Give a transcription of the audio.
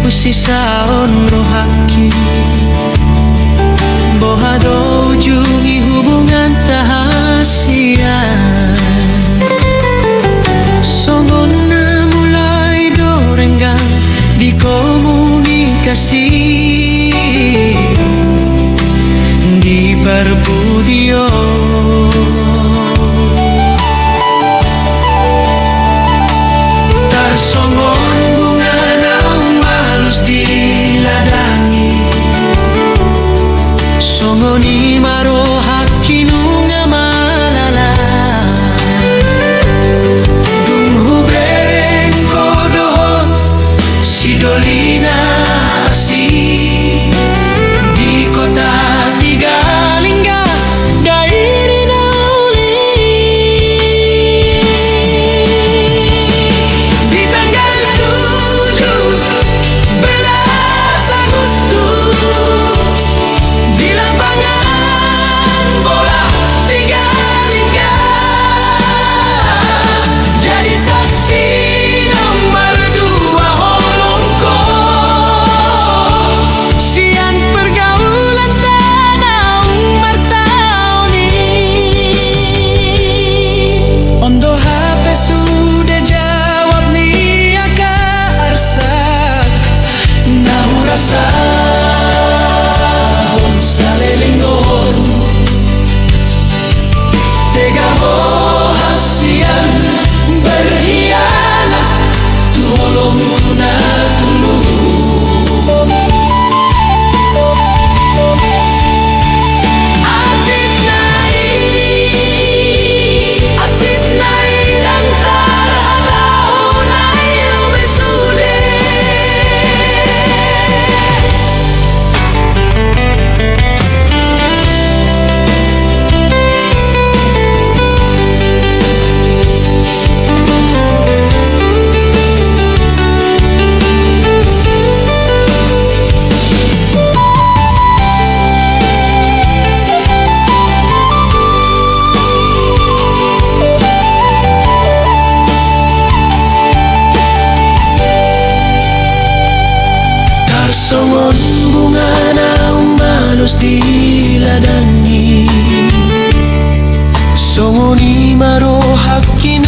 usisaon rohaki bohado ujungi hubungan tahasian songon na mulai dorenggang di komunikasi di perbudio tarsongon bunga naung malus diladangi songoni maro hakinu nga malala dung hubereng kodohon si Dolina si di kota Tigalingga dairi nauli di tanggal 17 Agustus di lapangan bola Tigalingga jadi saksi nomor 2 holongko sian pergaulan tanah bertahun ondo HP sudah jawab nih aka arsak nahu rasa salelinggon tega hasian berkhianat tolong kuna tulung Acit nai rantar hatahun ayu besude songon bunga naung malus diladangi songoni maro hakkin